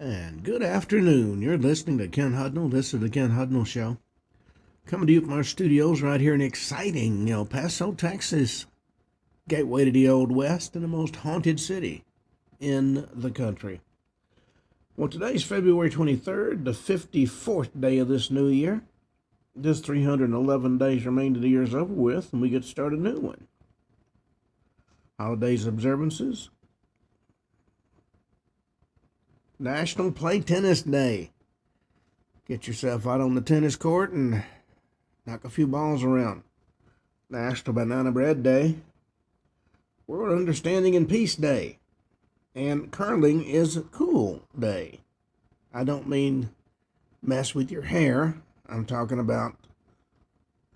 And good afternoon. You're listening to Ken Hudnall. This is the Ken Hudnall Show. Coming to you from our studios right here in exciting El Paso, Texas. Gateway to the Old West and the most haunted city in the country. Well, today's February 23rd, the 54th day of this new year. Just 311 days remain to the year's over with, and we get to start a new one. Holidays observances. National Play Tennis Day. Get yourself out on the tennis court and knock a few balls around. National Banana Bread Day. World Understanding and Peace Day. And Curling is Cool Day. I don't mean mess with your hair. I'm talking about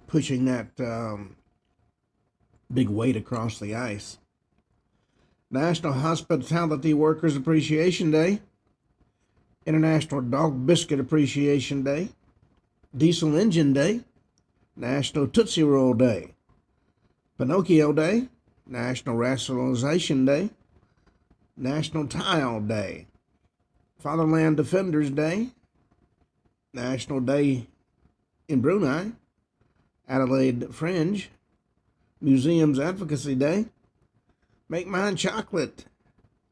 pushing that big weight across the ice. National Hospitality Workers Appreciation Day. International Dog Biscuit Appreciation Day, Diesel Engine Day, National Tootsie Roll Day, Pinocchio Day, National Rationalization Day, National Tile Day, Fatherland Defenders Day, National Day in Brunei, Adelaide Fringe, Museums Advocacy Day, Make Mine Chocolate,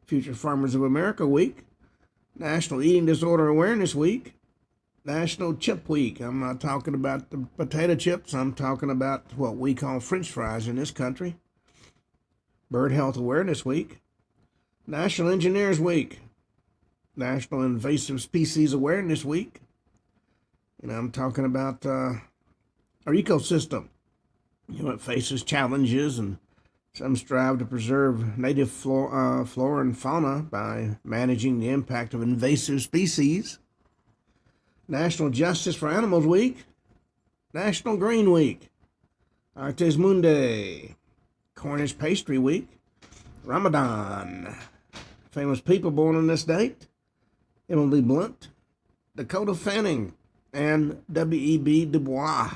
Future Farmers of America Week, National Eating Disorder Awareness Week, National Chip Week. I'm not talking about the potato chips. I'm talking about what we call French fries in this country. Bird Health Awareness Week, National Engineers Week, National Invasive Species Awareness Week. And I'm talking about our ecosystem. It faces challenges, and some strive to preserve native flora and fauna by managing the impact of invasive species. National Justice for Animals Week, National Green Week, Artes Mundi, Cornish Pastry Week, Ramadan, famous people born on this date, Emily Blunt, Dakota Fanning, and W.E.B. Du Bois.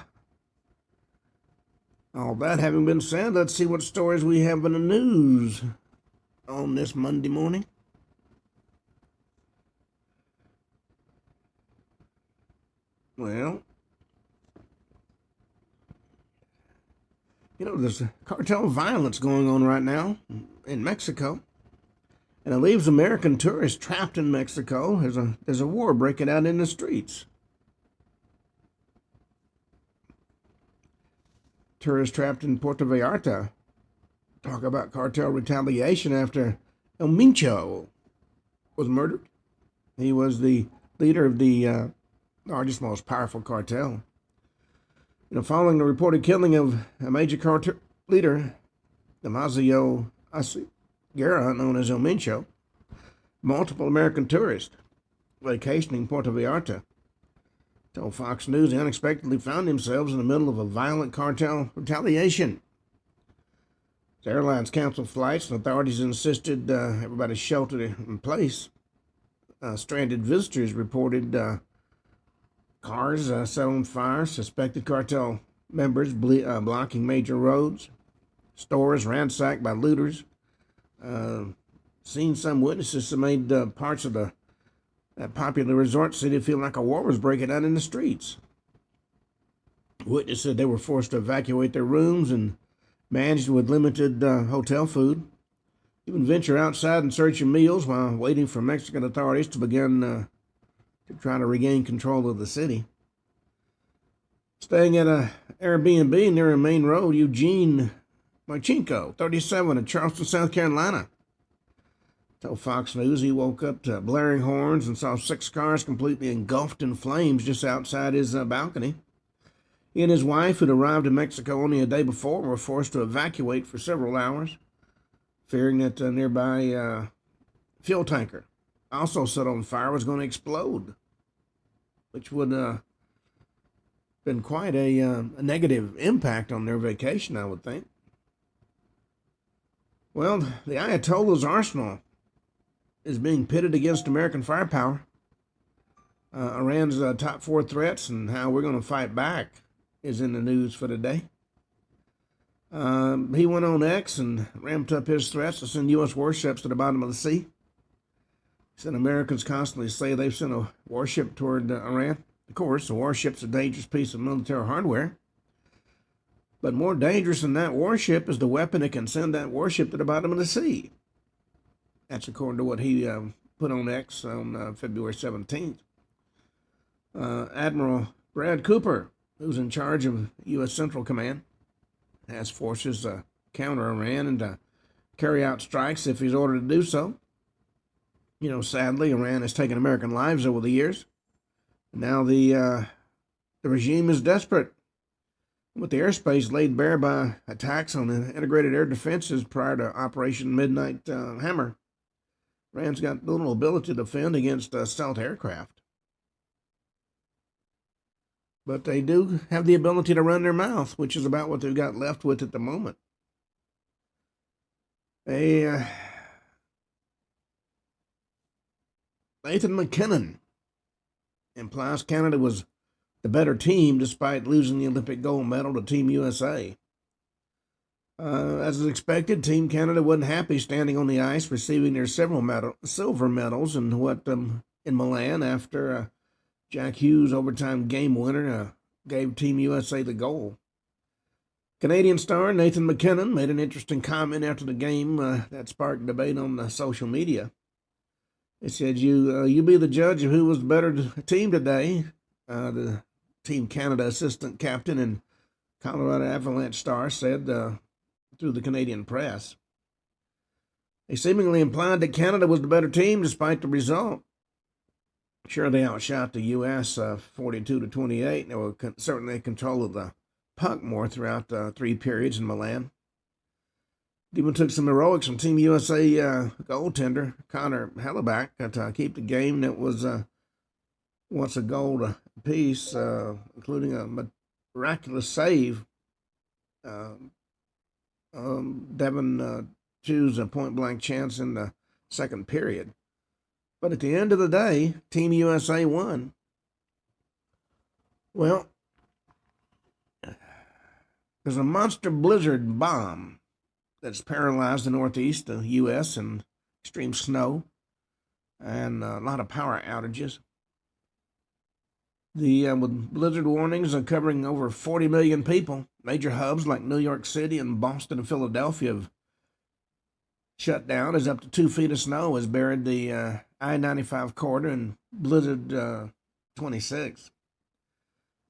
All that having been said, let's see what stories we have in the news on this Monday morning. Well, there's cartel violence going on right now in Mexico, and it leaves American tourists trapped in Mexico. There's a war breaking out in the streets. Tourists trapped in Puerto Vallarta. Talk about cartel retaliation after El Mincho was murdered. He was the leader of the largest, most powerful cartel. Following the reported killing of a major cartel leader, Damasio Guerra, known as El Mincho, multiple American tourists vacationing in Puerto Vallarta told Fox News they unexpectedly found themselves in the middle of a violent cartel retaliation. The airlines canceled flights, and authorities insisted everybody sheltered in place. Stranded visitors reported cars set on fire, suspected cartel members blocking major roads, stores ransacked by looters. Seen some witnesses that made parts of that popular resort city feel like a war was breaking out in the streets. Witnesses said they were forced to evacuate their rooms and managed with limited hotel food. Even venture outside and search for meals while waiting for Mexican authorities to begin to try to regain control of the city. Staying at an Airbnb near a main road, Eugene Marchenko, 37, in Charleston, South Carolina, told Fox News he woke up to blaring horns and saw 6 cars completely engulfed in flames just outside his balcony. He and his wife, who'd arrived in Mexico only a day before, were forced to evacuate for several hours, fearing that a nearby fuel tanker, also set on fire, was going to explode, which would been quite a negative impact on their vacation, I would think. Well, the Ayatollah's arsenal is being pitted against American firepower. Iran's top 4 threats and how we're going to fight back is in the news for today. He went on X and ramped up his threats to send U.S. warships to the bottom of the sea. Said Americans constantly say they've sent a warship toward Iran. Of course, a warship's a dangerous piece of military hardware. But more dangerous than that warship is the weapon that can send that warship to the bottom of the sea. That's according to what he put on X on February 17th. Admiral Brad Cooper, who's in charge of U.S. Central Command, has forces counter Iran and to carry out strikes if he's ordered to do so. You know, sadly, Iran has taken American lives over the years. Now the regime is desperate. With the airspace laid bare by attacks on the integrated air defenses prior to Operation Midnight Hammer, Iran's got little ability to defend against stealth aircraft. But they do have the ability to run their mouth, which is about what they've got left with at the moment. Nathan McKinnon implies Canada was the better team despite losing the Olympic gold medal to Team USA. As expected, Team Canada wasn't happy standing on the ice, receiving their silver medals in Milan after Jack Hughes' overtime game winner gave Team USA the gold. Canadian star Nathan McKinnon made an interesting comment after the game that sparked debate on social media. He said, "You be the judge of who was the better team today." The Team Canada assistant captain and Colorado Avalanche star said through the Canadian press. He seemingly implied that Canada was the better team despite the result. Sure, they outshot the U.S. 42-28. They were certainly in control of the puck more throughout 3 periods in Milan. It even took some heroics from Team USA goaltender Connor Hellebuck to keep the game that was once a goal apiece, including a miraculous save. Devin Chew's a point-blank chance in the second period. But at the end of the day, Team USA won. Well, there's a monster blizzard bomb that's paralyzed the northeast, the U.S., and extreme snow and a lot of power outages. With blizzard warnings covering over 40 million people, major hubs like New York City and Boston and Philadelphia have shut down as up to 2 feet of snow has buried the I-95 corridor and Blizzard 26.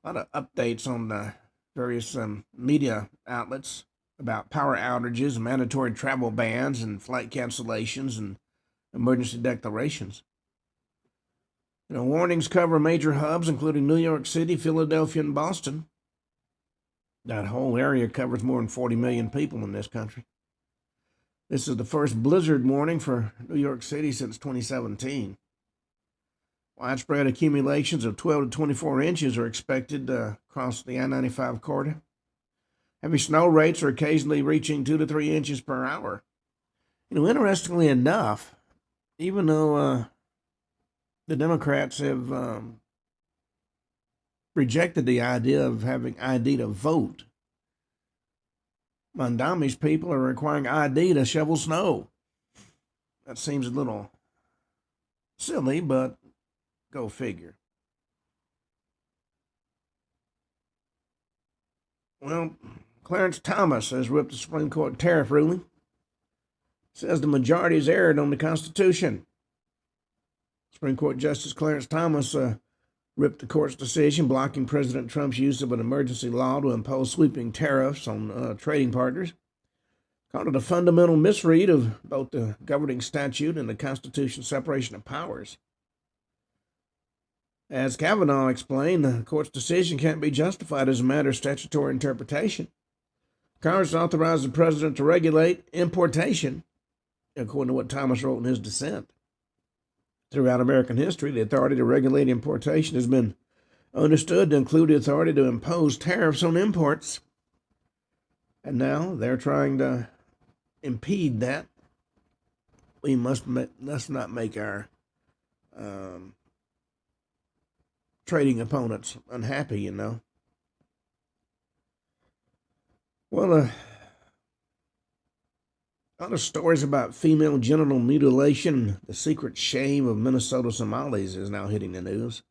A lot of updates on the various media outlets about power outages, mandatory travel bans, and flight cancellations and emergency declarations. Warnings cover major hubs, including New York City, Philadelphia, and Boston. That whole area covers more than 40 million people in this country. This is the first blizzard warning for New York City since 2017. Widespread accumulations of 12 to 24 inches are expected across the I-95 corridor. Heavy snow rates are occasionally reaching 2 to 3 inches per hour. Interestingly enough, even though the Democrats have rejected the idea of having ID to vote, Mondami's people are requiring ID to shovel snow. That seems a little silly, but go figure. Well, Clarence Thomas has ripped the Supreme Court tariff ruling. Says the majority has erred on the Constitution. Supreme Court Justice Clarence Thomas ripped the court's decision blocking President Trump's use of an emergency law to impose sweeping tariffs on trading partners. Called it a fundamental misread of both the governing statute and the Constitution's separation of powers. As Kavanaugh explained, the court's decision can't be justified as a matter of statutory interpretation. Congress authorized the president to regulate importation, according to what Thomas wrote in his dissent. Throughout American history, the authority to regulate importation has been understood to include the authority to impose tariffs on imports. And now they're trying to impede that. We must not make our trading opponents unhappy, Well, Other stories about female genital mutilation, the secret shame of Minnesota Somalis, is now hitting the news.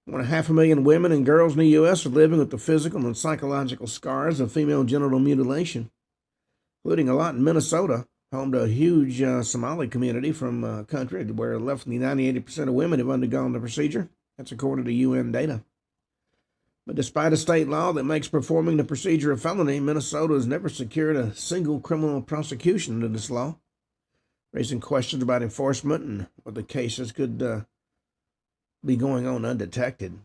More than 500,000 women and girls in the U.S. are living with the physical and psychological scars of female genital mutilation, including a lot in Minnesota, home to a huge Somali community from a country where roughly 98% of women have undergone the procedure. That's according to UN data. But despite a state law that makes performing the procedure a felony, Minnesota has never secured a single criminal prosecution under this law, raising questions about enforcement and whether cases could be going on undetected.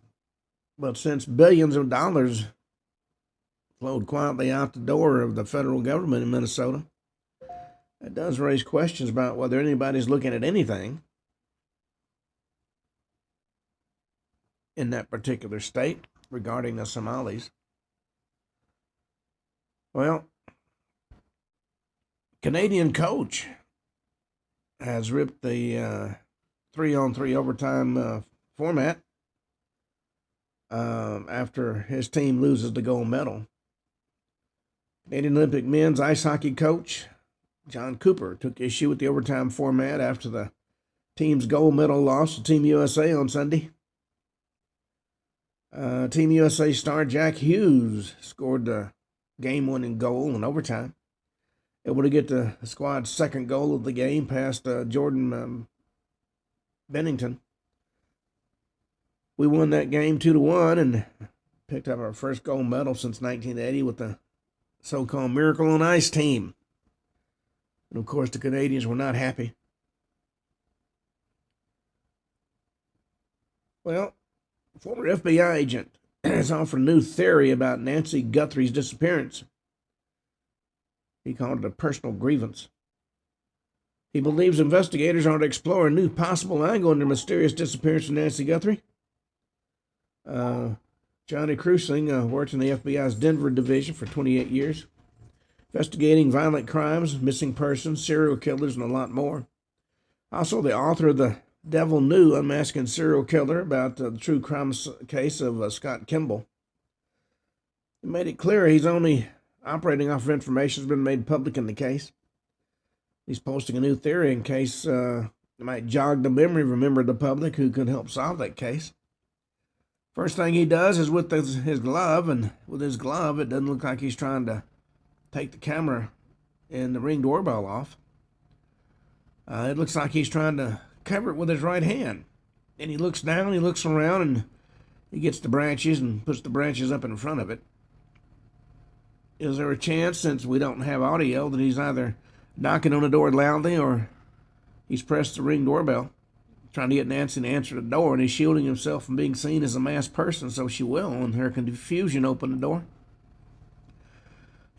But since billions of dollars flowed quietly out the door of the federal government in Minnesota, it does raise questions about whether anybody's looking at anything in that particular state regarding the Somalis. Well, Canadian coach has ripped the 3-on-3 overtime format after his team loses the gold medal. Canadian Olympic men's ice hockey coach John Cooper took issue with the overtime format after the team's gold medal loss to Team USA on Sunday. Team USA star Jack Hughes scored the game-winning goal in overtime, able to get the squad's second goal of the game past Jordan Bennington. We won that game 2-1 and picked up our first gold medal since 1980 with the so-called Miracle on Ice team. And of course, the Canadians were not happy. Well, a former FBI agent has offered a new theory about Nancy Guthrie's disappearance. He called it a personal grievance. He believes investigators are to explore a new possible angle in the mysterious disappearance of Nancy Guthrie. Johnny Krusing worked in the FBI's Denver division for 28 years, investigating violent crimes, missing persons, serial killers, and a lot more. Also, the author of The Devil Knew, Unmasking Serial Killer, about the true crime case of Scott Kimball. He made it clear he's only operating off of information that's been made public in the case. He's posting a new theory in case it might jog the memory of the public who could help solve that case. First thing he does is with his glove, and with his glove, it doesn't look like he's trying to take the camera and the Ring doorbell off. It looks like he's trying to cover it with his right hand. And he looks down, he looks around, and he gets the branches and puts the branches up in front of it. Is there a chance, since we don't have audio, that he's either knocking on the door loudly or he's pressed the Ring doorbell, trying to get Nancy to answer the door, and he's shielding himself from being seen as a masked person so she will, in her confusion, open the door?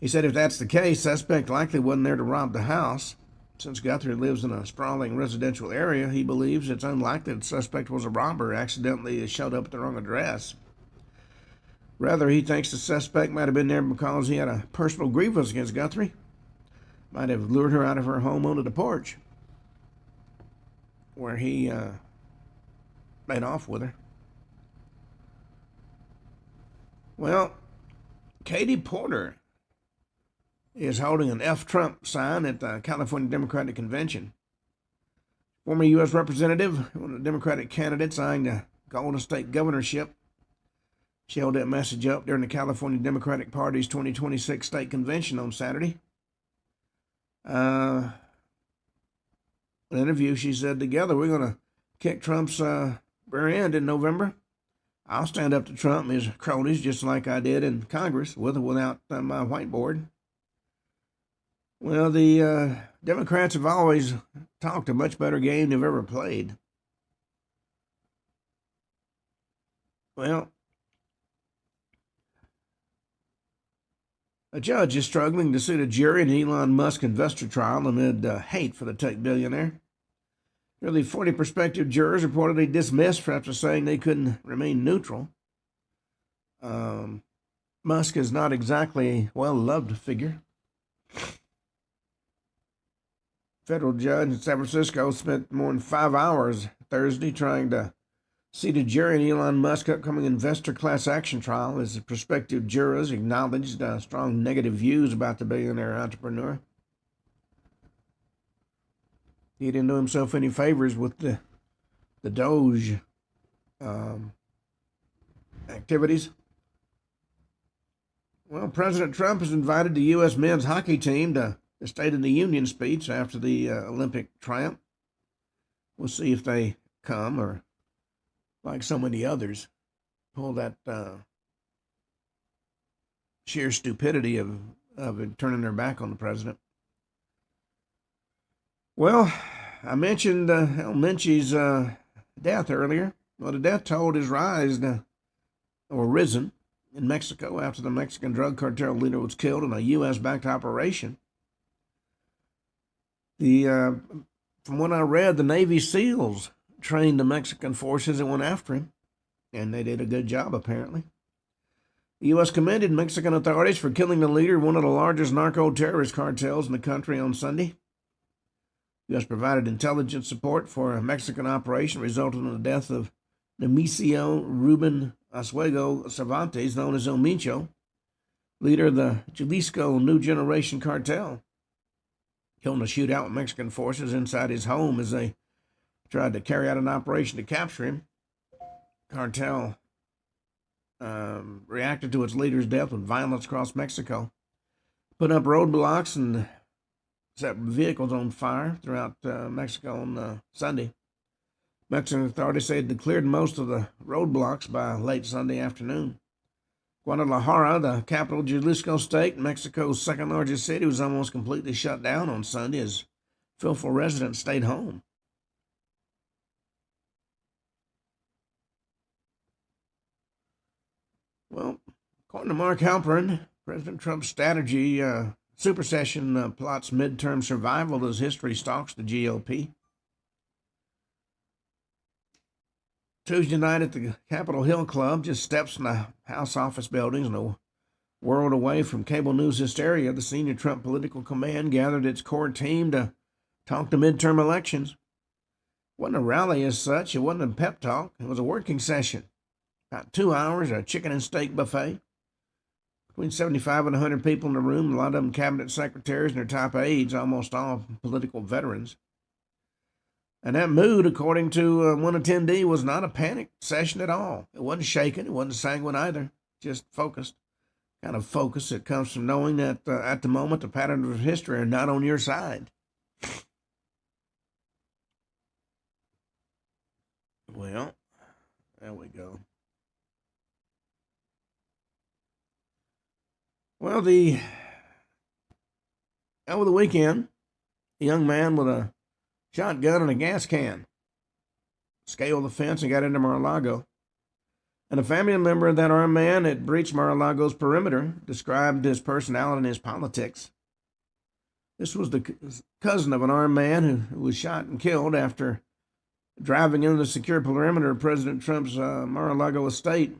He said if that's the case, suspect likely wasn't there to rob the house. Since Guthrie lives in a sprawling residential area, he believes it's unlikely the suspect was a robber who accidentally showed up at the wrong address. Rather, he thinks the suspect might have been there because he had a personal grievance against Guthrie. Might have lured her out of her home onto the porch, where he made off with her. Well, Katie Porter is holding an F Trump sign at the California Democratic Convention. Former U.S. Representative, one of the Democratic candidates eyeing the Golden State governorship, she held that message up during the California Democratic Party's 2026 state convention on Saturday. In an interview, she said, "Together we're going to kick Trump's rear end in November. I'll stand up to Trump and his cronies just like I did in Congress, with or without my whiteboard." Well, the Democrats have always talked a much better game they've ever played. Well, a judge is struggling to suit a jury in the Elon Musk investor trial amid hate for the tech billionaire. Nearly 40 prospective jurors reportedly dismissed after saying they couldn't remain neutral. Musk is not exactly a well-loved figure. Federal judge in San Francisco spent more than 5 hours Thursday trying to seat a jury in Elon Musk's upcoming investor class action trial as the prospective jurors acknowledged strong negative views about the billionaire entrepreneur. he didn't do himself any favors with the Doge activities. Well, President Trump has invited the U.S. men's hockey team to the State of the Union speech after the Olympic triumph. We'll see if they come or, like so many others, pull that sheer stupidity of turning their back on the president. Well, I mentioned Minchie's death earlier. Well, the death toll has risen in Mexico after the Mexican drug cartel leader was killed in a U.S.-backed operation. From what I read, the Navy SEALs trained the Mexican forces and went after him, and they did a good job, apparently. The U.S. commended Mexican authorities for killing the leader of one of the largest narco-terrorist cartels in the country on Sunday. The U.S. provided intelligence support for a Mexican operation resulting in the death of Nemesio Ruben Oswego Cervantes, known as El Mincho, leader of the Jalisco New Generation cartel, killed in a shootout with Mexican forces inside his home as they tried to carry out an operation to capture him. Cartel reacted to its leader's death with violence across Mexico, put up roadblocks and set vehicles on fire throughout Mexico on Sunday. Mexican authorities say they cleared most of the roadblocks by late Sunday afternoon. Guadalajara, the capital of Jalisco state, Mexico's second largest city, was almost completely shut down on Sunday as faithful residents stayed home. Well, according to Mark Halperin, President Trump's strategy supersession plots midterm survival as history stalks the GOP. Tuesday night at the Capitol Hill Club, just steps from the House office buildings and a world away from cable news hysteria, the senior Trump political command gathered its core team to talk the midterm elections. It wasn't a rally as such. It wasn't a pep talk. It was a working session. About 2 hours, a chicken and steak buffet. Between 75 and 100 people in the room, a lot of them cabinet secretaries and their top aides, almost all political veterans. And that mood, according to one attendee, was not a panic session at all. It wasn't shaken. It wasn't sanguine either. Just focused. Kind of focus that comes from knowing that at the moment the patterns of history are not on your side. Well, there we go. Well, over the weekend, a young man with a shotgun and a gas can scaled the fence and got into Mar-a-Lago. And a family member of that armed man had breached Mar-a-Lago's perimeter, described his personality and his politics. This was the cousin of an armed man who was shot and killed after driving into the secure perimeter of President Trump's Mar-a-Lago estate.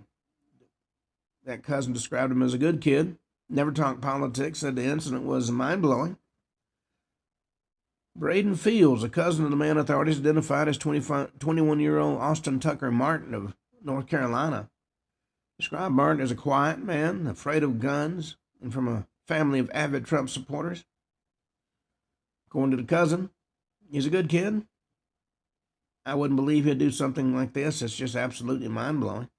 That cousin described him as a good kid, never talked politics, said the incident was mind-blowing. Braden Fields, a cousin of the man authorities identified as 21-year-old Austin Tucker Martin of North Carolina, described Martin as a quiet man, afraid of guns, and from a family of avid Trump supporters. According to the cousin, he's a good kid. I wouldn't believe he'd do something like this. It's just absolutely mind-blowing.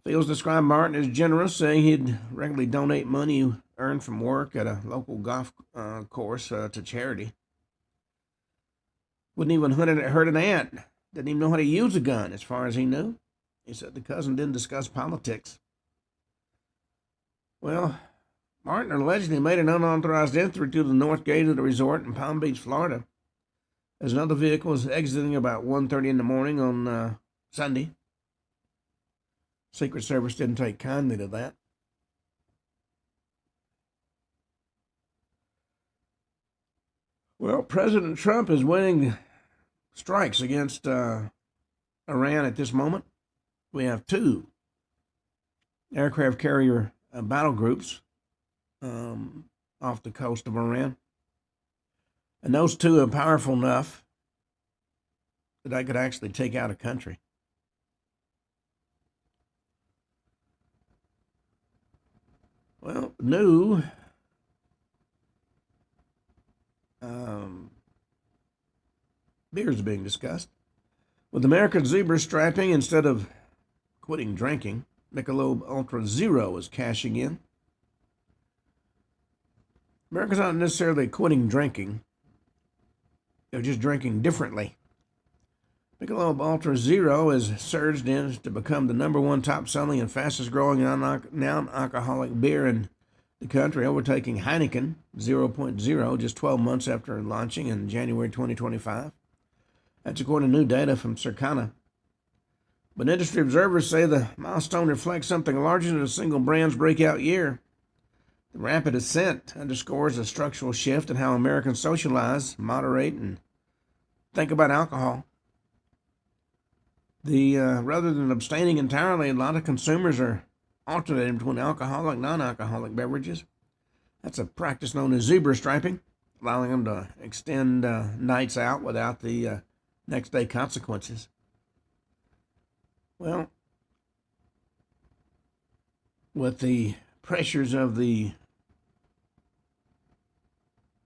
Fields described Martin as generous, saying he'd regularly donate money he earned from work at a local golf course to charity. Wouldn't even hurt an ant. Didn't even know how to use a gun, as far as he knew. He said the cousin didn't discuss politics. Well, Martin allegedly made an unauthorized entry to the north gate of the resort in Palm Beach, Florida, as another vehicle was exiting about 1:30 in the morning on Sunday. Secret Service didn't take kindly to that. Well, President Trump is winning strikes against Iran at this moment. We have 2 aircraft carrier battle groups off the coast of Iran. And those 2 are powerful enough that they could actually take out a country. Well, new beer is being discussed. With American zebra striping instead of quitting drinking, Michelob Ultra Zero is cashing in. Americans aren't necessarily quitting drinking. They're just drinking differently. Michelob Ultra Zero has surged in to become the number one top-selling and fastest-growing non-alcoholic beer in the country, overtaking Heineken 0.0 just 12 months after launching in January 2025. That's according to new data from Circana. But industry observers say the milestone reflects something larger than a single brand's breakout year. The rapid ascent underscores a structural shift in how Americans socialize, moderate, and think about alcohol. Rather than abstaining entirely, a lot of consumers are alternating between alcoholic and non-alcoholic beverages. That's a practice known as zebra striping, allowing them to extend nights out without the next day consequences. Well, with the pressures of the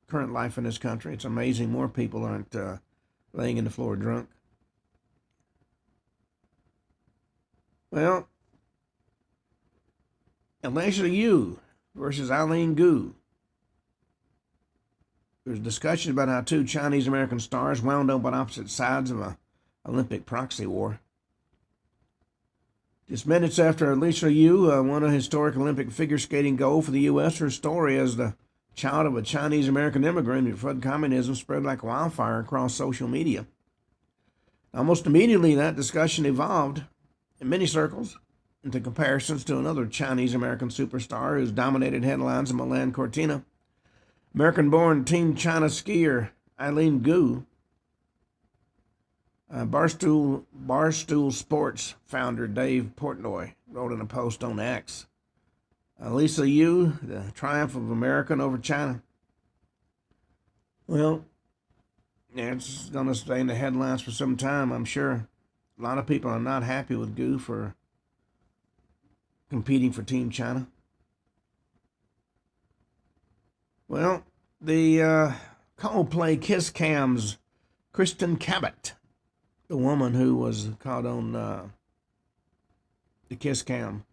current life in this country, it's amazing more people aren't laying in the floor drunk. Well, Alicia Yu versus Eileen Gu. There's discussion about how two Chinese-American stars wound up on opposite sides of an Olympic proxy war. Just minutes after Alicia Yu won a historic Olympic figure skating gold for the U.S., her story as the child of a Chinese-American immigrant who fled communism spread like wildfire across social media. Almost immediately, that discussion evolved in many circles into comparisons to another Chinese-American superstar who's dominated headlines in Milan Cortina. American-born Team China skier Eileen Gu, Barstool Sports founder Dave Portnoy wrote in a post on X, Alicia Yu, the triumph of American over China. Well, yeah, it's going to stay in the headlines for some time, I'm sure. A lot of people are not happy with Gu for competing for Team China. Well, the Coldplay Kiss Cam's Kristen Cabot, the woman who was caught on the Kiss Cam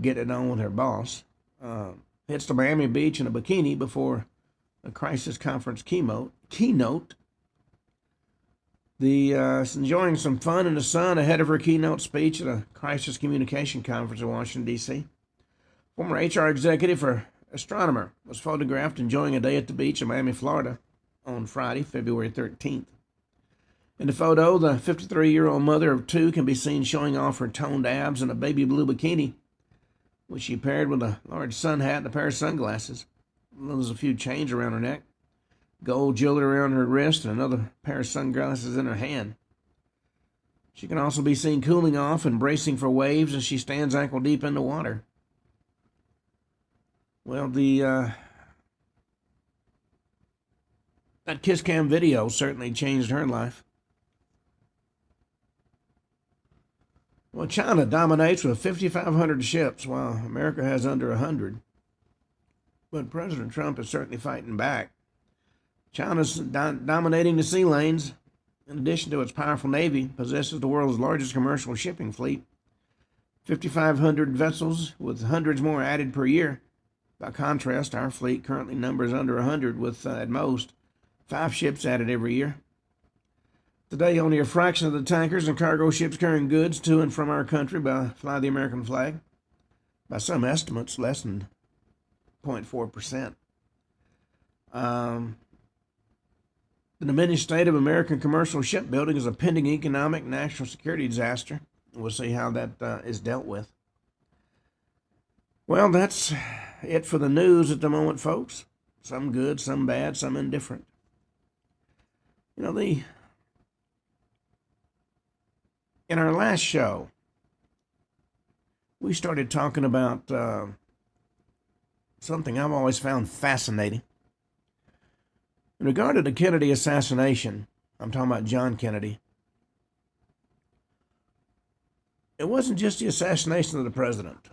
getting on with her boss, hits the Miami Beach in a bikini before a crisis conference keynote. Enjoying some fun in the sun ahead of her keynote speech at a crisis communication conference in Washington, D.C. Former HR executive for Astronomer was photographed enjoying a day at the beach in Miami, Florida on Friday, February 13th. In the photo, the 53-year-old mother of two can be seen showing off her toned abs in a baby blue bikini, which she paired with a large sun hat and a pair of sunglasses. There's a few chains around her neck, gold jewelry around her wrist, and another pair of sunglasses in her hand. She can also be seen cooling off and bracing for waves as she stands ankle deep in the water. Well, that Kiss Cam video certainly changed her life. Well, China dominates with 5,500 ships, while America has under 100. But President Trump is certainly fighting back. China's dominating the sea lanes. In addition to its powerful navy, possesses the world's largest commercial shipping fleet. 5,500 vessels, with hundreds more added per year. By contrast, our fleet currently numbers under 100, with, at most, 5 ships added every year. Today, only a fraction of the tankers and cargo ships carrying goods to and from our country fly the American flag. By some estimates, less than 0.4%. The diminished state of American commercial shipbuilding is a pending economic and national security disaster. We'll see how that is dealt with. Well, that's it for the news at the moment, folks. Some good, some bad, some indifferent. You know, in our last show, we started talking about something I've always found fascinating. In regard to the Kennedy assassination, I'm talking about John Kennedy, it wasn't just the assassination of the president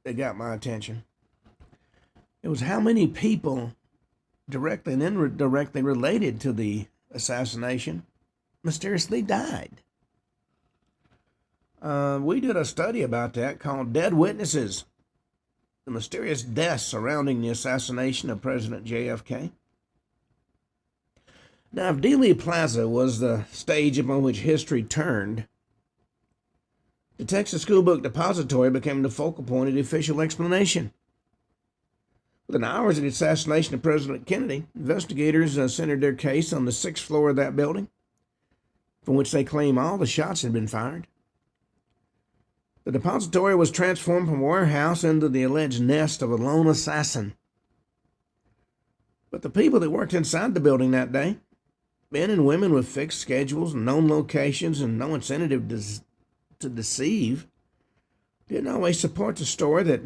that got my attention. It was how many people directly and indirectly related to the assassination mysteriously died. We did a study about that called Dead Witnesses, the mysterious deaths surrounding the assassination of President JFK. Now, if Dealey Plaza was the stage upon which history turned, the Texas School Book Depository became the focal point of the official explanation. Within hours of the assassination of President Kennedy, investigators centered their case on the 6th floor of that building, from which they claim all the shots had been fired. The depository was transformed from a warehouse into the alleged nest of a lone assassin. But the people that worked inside the building that day, men and women with fixed schedules, known locations, and no incentive to deceive, didn't always support the story that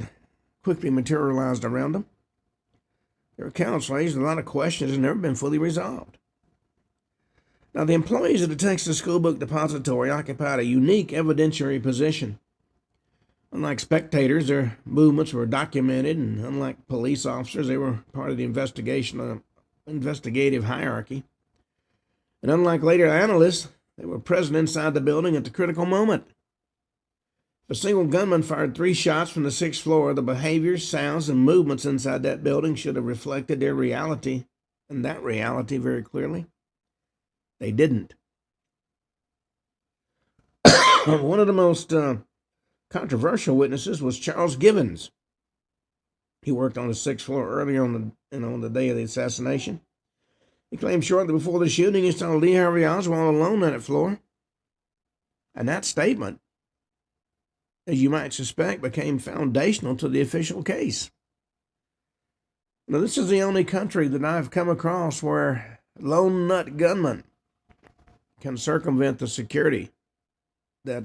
quickly materialized around them. Their accounts raised a lot of questions and never been fully resolved. Now, the employees of the Texas School Book Depository occupied a unique evidentiary position. Unlike spectators, their movements were documented, and unlike police officers, they were part of the investigative hierarchy. And unlike later analysts, they were present inside the building at the critical moment. If a single gunman fired 3 shots from the 6th floor, the behaviors, sounds, and movements inside that building should have reflected their reality, and that reality very clearly. They didn't. One of the most controversial witnesses was Charles Givens. He worked on the 6th floor earlier on the day of the assassination. He claimed shortly before the shooting he saw Lee Harvey Oswald alone on that floor. And that statement, as you might suspect, became foundational to the official case. Now, this is the only country that I've come across where lone nut gunmen can circumvent the security that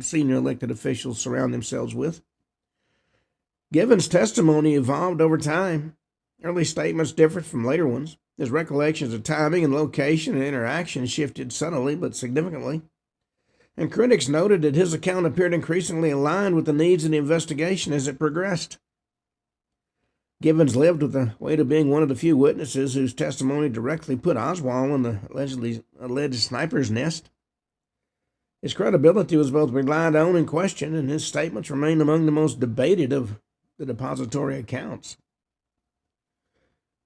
senior elected officials surround themselves with. Givens' testimony evolved over time. Early statements differed from later ones. His recollections of timing and location and interaction shifted subtly but significantly. And critics noted that his account appeared increasingly aligned with the needs of the investigation as it progressed. Givens lived with the weight of being one of the few witnesses whose testimony directly put Oswald in the alleged sniper's nest. His credibility was both relied on and questioned, and his statements remained among the most debated of the depository accounts.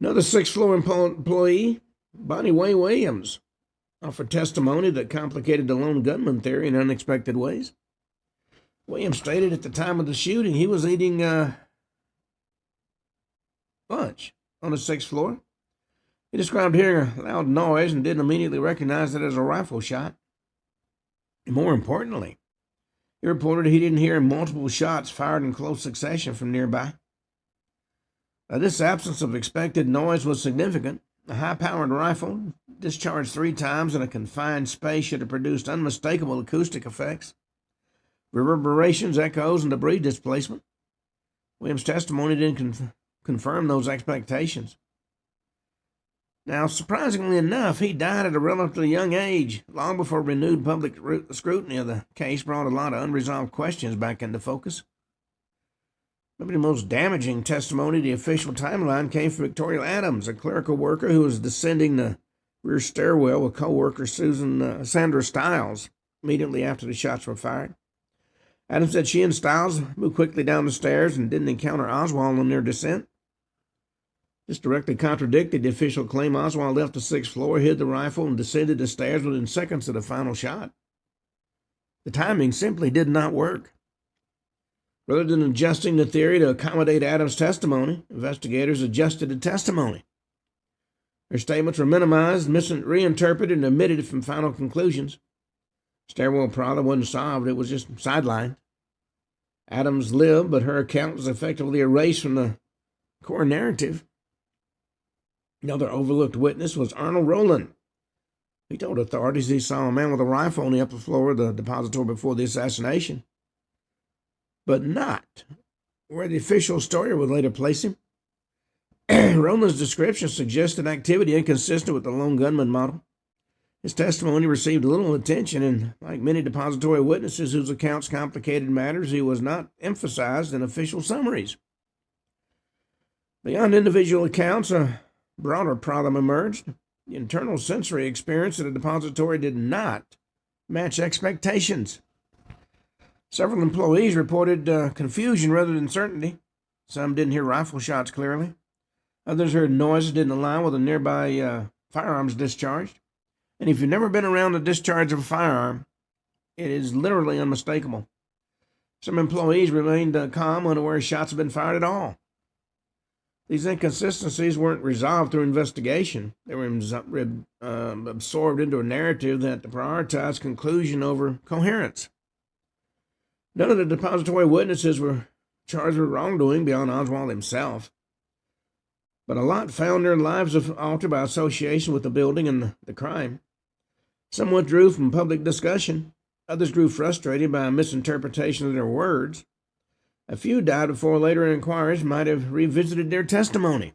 Another 6th floor employee, Bonnie Way Williams, offered testimony that complicated the lone gunman theory in unexpected ways. Williams stated at the time of the shooting he was eating lunch on the 6th floor. He described hearing a loud noise and didn't immediately recognize it as a rifle shot. And more importantly, he reported he didn't hear multiple shots fired in close succession from nearby. This absence of expected noise was significant. A high-powered rifle, discharged 3 times in a confined space, should have produced unmistakable acoustic effects, reverberations, echoes, and debris displacement. Williams' testimony didn't confirm those expectations. Now, surprisingly enough, he died at a relatively young age, long before renewed public scrutiny of the case brought a lot of unresolved questions back into focus. Maybe the most damaging testimony to the official timeline came from Victoria Adams, a clerical worker who was descending the rear stairwell with co-worker Sandra Stiles immediately after the shots were fired. Adams said she and Stiles moved quickly down the stairs and didn't encounter Oswald on their descent. This directly contradicted the official claim Oswald left the 6th floor, hid the rifle, and descended the stairs within seconds of the final shot. The timing simply did not work. Rather than adjusting the theory to accommodate Adams' testimony, investigators adjusted the testimony. Her statements were minimized, reinterpreted, and omitted from final conclusions. Stairwell problem wasn't solved, it was just sidelined. Adams lived, but her account was effectively erased from the core narrative. Another overlooked witness was Arnold Rowland. He told authorities he saw a man with a rifle on the upper floor of the depository before the assassination, but not where the official story would later place him. Rowland's description suggested activity inconsistent with the lone gunman model. His testimony received little attention, and like many depository witnesses whose accounts complicated matters, he was not emphasized in official summaries. Beyond individual accounts, a broader problem emerged. The internal sensory experience at a depository did not match expectations. Several employees reported confusion rather than certainty. Some didn't hear rifle shots clearly. Others heard noises that didn't align with a nearby firearms discharge. And if you've never been around the discharge of a firearm, it is literally unmistakable. Some employees remained calm, unaware shots had been fired at all. These inconsistencies weren't resolved through investigation. They were absorbed into a narrative that prioritized conclusion over coherence. None of the depository witnesses were charged with wrongdoing beyond Oswald himself. But a lot found their lives altered by association with the building and the crime. Some withdrew from public discussion. Others grew frustrated by a misinterpretation of their words. A few died before later inquiries might have revisited their testimony.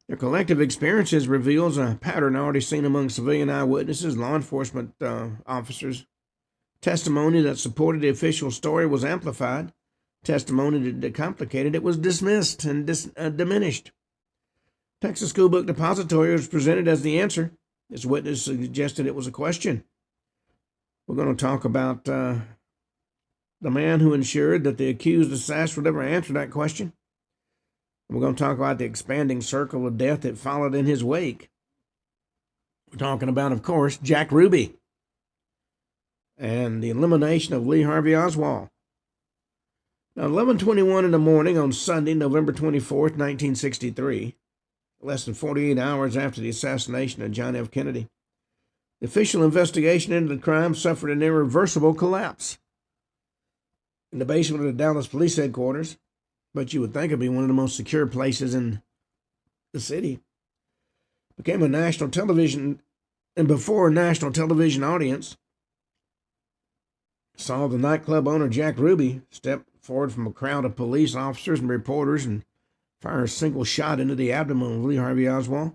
Their collective experiences reveals a pattern already seen among civilian eyewitnesses, law enforcement officers. Testimony that supported the official story was amplified. Testimony that complicated it was dismissed and diminished. Texas School Book Depository was presented as the answer. This witness suggested it was a question. We're going to talk about the man who ensured that the accused assassin would ever answer that question. And we're going to talk about the expanding circle of death that followed in his wake. We're talking about, of course, Jack Ruby and the elimination of Lee Harvey Oswald. Now, 11:21 in the morning on Sunday, November 24th, 1963, less than 48 hours after the assassination of John F. Kennedy, the official investigation into the crime suffered an irreversible collapse. In the basement of the Dallas Police Headquarters, but you would think it'd be one of the most secure places in the city, became a national television, and before a national television audience, saw the nightclub owner Jack Ruby step forward from a crowd of police officers and reporters and fire a single shot into the abdomen of Lee Harvey Oswald.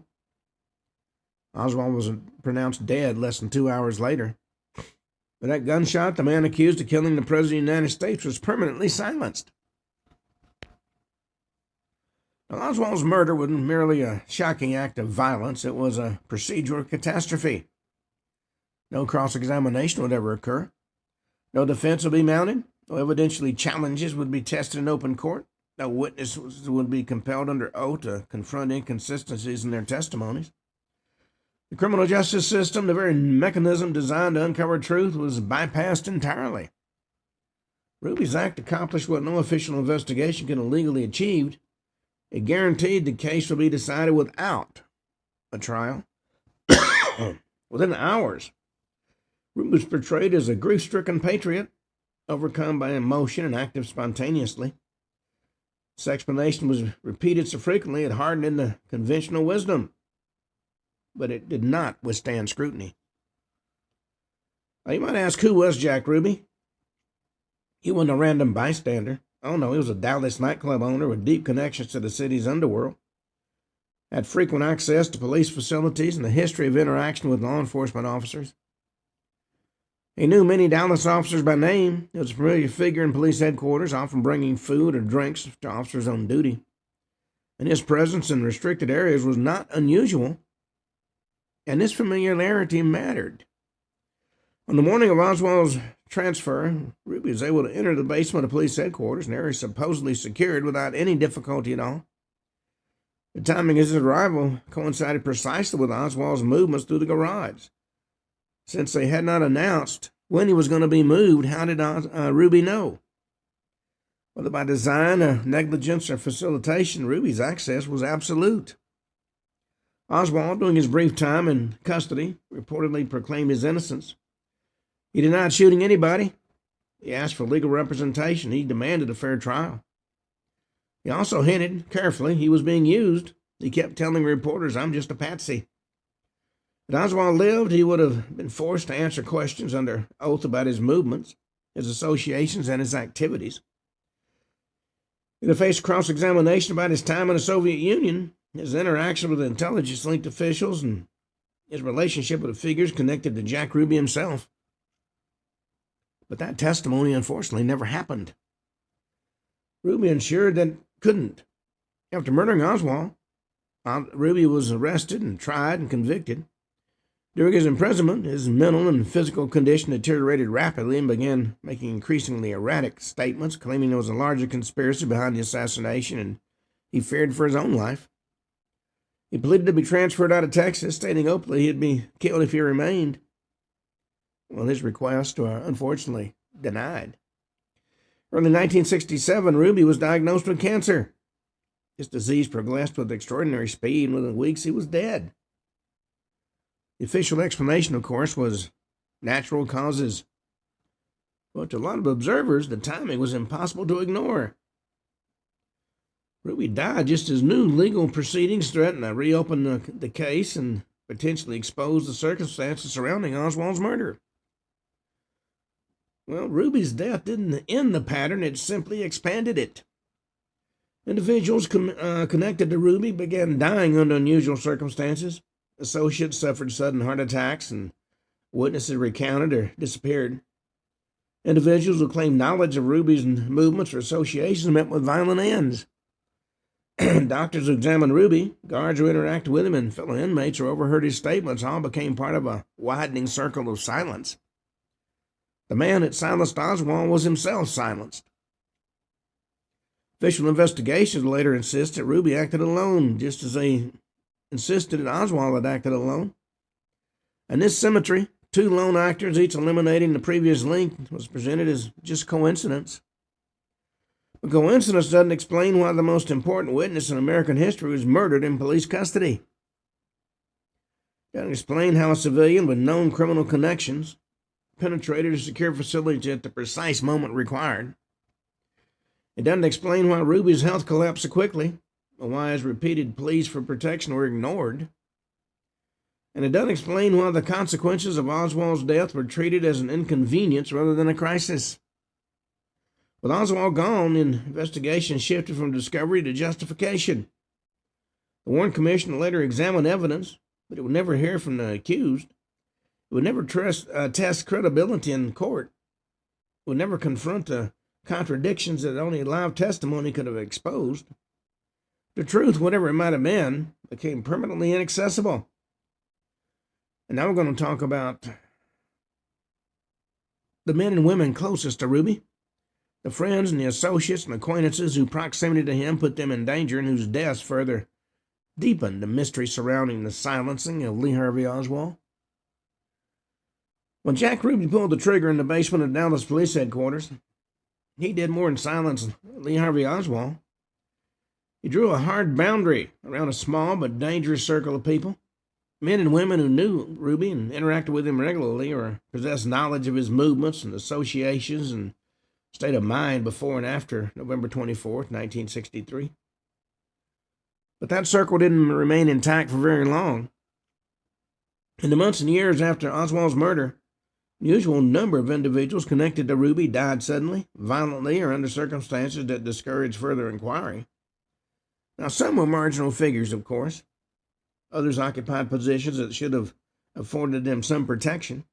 Oswald was pronounced dead less than 2 hours later. With that gunshot, the man accused of killing the President of the United States was permanently silenced. Now, Oswald's murder wasn't merely a shocking act of violence, it was a procedural catastrophe. No cross-examination would ever occur. No defense would be mounted. No evidentiary challenges would be tested in open court. No witnesses would be compelled under oath to confront inconsistencies in their testimonies. The criminal justice system, the very mechanism designed to uncover truth, was bypassed entirely. Ruby's act accomplished what no official investigation could have legally achieved. It guaranteed the case would be decided without a trial. Within hours, Ruby was portrayed as a grief-stricken patriot, overcome by emotion and active spontaneously. This explanation was repeated so frequently it hardened into conventional wisdom, but it did not withstand scrutiny. Now, you might ask, who was Jack Ruby? He wasn't a random bystander. Oh no, he was a Dallas nightclub owner with deep connections to the city's underworld, had frequent access to police facilities and a history of interaction with law enforcement officers. He knew many Dallas officers by name. He was a familiar figure in police headquarters, often bringing food or drinks to officers on duty. And his presence in restricted areas was not unusual, and this familiarity mattered. On the morning of Oswald's transfer, Ruby was able to enter the basement of police headquarters, an area supposedly secured, without any difficulty at all. The timing of his arrival coincided precisely with Oswald's movements through the garage. Since they had not announced when he was going to be moved, how did Ruby know? Whether by design, negligence, or facilitation, Ruby's access was absolute. Oswald, during his brief time in custody, reportedly proclaimed his innocence. He denied shooting anybody. He asked for legal representation. He demanded a fair trial. He also hinted, carefully, he was being used. He kept telling reporters, "I'm just a patsy." If Oswald lived, he would have been forced to answer questions under oath about his movements, his associations, and his activities. He would have faced cross-examination about his time in the Soviet Union, his interaction with intelligence-linked officials, and his relationship with the figures connected to Jack Ruby himself. But that testimony, unfortunately, never happened. Ruby ensured that it couldn't. After murdering Oswald, Ruby was arrested and tried and convicted. During his imprisonment, his mental and physical condition deteriorated rapidly and began making increasingly erratic statements, claiming there was a larger conspiracy behind the assassination, and he feared for his own life. He pleaded to be transferred out of Texas, stating openly he'd be killed if he remained. Well, his requests were unfortunately denied. Early 1967, Ruby was diagnosed with cancer. His disease progressed with extraordinary speed, and within weeks he was dead. The official explanation, of course, was natural causes. But to a lot of observers, the timing was impossible to ignore. Ruby died just as new legal proceedings threatened to reopen the case and potentially expose the circumstances surrounding Oswald's murder. Well, Ruby's death didn't end the pattern, it simply expanded it. Individuals connected to Ruby began dying under unusual circumstances. Associates suffered sudden heart attacks, and witnesses recounted or disappeared. Individuals who claimed knowledge of Ruby's movements or associations met with violent ends. Doctors who examined Ruby, guards who interacted with him, and fellow inmates who overheard his statements all became part of a widening circle of silence. The man that silenced Oswald was himself silenced. Official investigations later insist that Ruby acted alone, just as they insisted that Oswald had acted alone. And this symmetry, two lone actors each eliminating the previous link, was presented as just coincidence. But coincidence doesn't explain why the most important witness in American history was murdered in police custody. It doesn't explain how a civilian with known criminal connections penetrated a secure facility at the precise moment required. It doesn't explain why Ruby's health collapsed so quickly, or why his repeated pleas for protection were ignored. And it doesn't explain why the consequences of Oswald's death were treated as an inconvenience rather than a crisis. With Oswald gone, the investigation shifted from discovery to justification. The Warren Commission later examined evidence, but it would never hear from the accused. It would never test credibility in court. It would never confront the contradictions that only live testimony could have exposed. The truth, whatever it might have been, became permanently inaccessible. And now we're going to talk about the men and women closest to Ruby, the friends and the associates and acquaintances whose proximity to him put them in danger and whose deaths further deepened the mystery surrounding the silencing of Lee Harvey Oswald. When Jack Ruby pulled the trigger in the basement of Dallas Police Headquarters, he did more than silence Lee Harvey Oswald. He drew a hard boundary around a small but dangerous circle of people, men and women who knew Ruby and interacted with him regularly or possessed knowledge of his movements and associations and state of mind before and after November 24th, 1963. But that circle didn't remain intact for very long. In the months and years after Oswald's murder, an unusual number of individuals connected to Ruby died suddenly, violently, or under circumstances that discouraged further inquiry. Now, some were marginal figures, of course. Others occupied positions that should have afforded them some protection.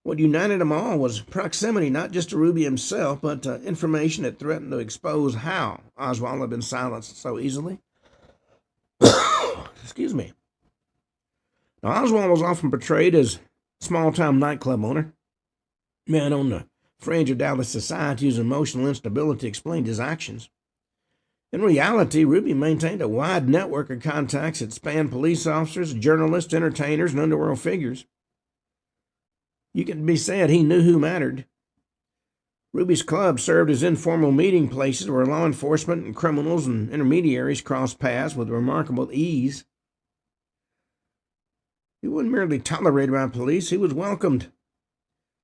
What united them all was proximity, not just to Ruby himself, but to information that threatened to expose how Oswald had been silenced so easily. Excuse me. Now, Oswald was often portrayed as a small-time nightclub owner, man on the fringe of Dallas society whose emotional instability explained his actions. In reality, Ruby maintained a wide network of contacts that spanned police officers, journalists, entertainers, and underworld figures. You can be said he knew who mattered. Ruby's club served as informal meeting places where law enforcement and criminals and intermediaries crossed paths with remarkable ease. He wasn't merely tolerated by police, he was welcomed.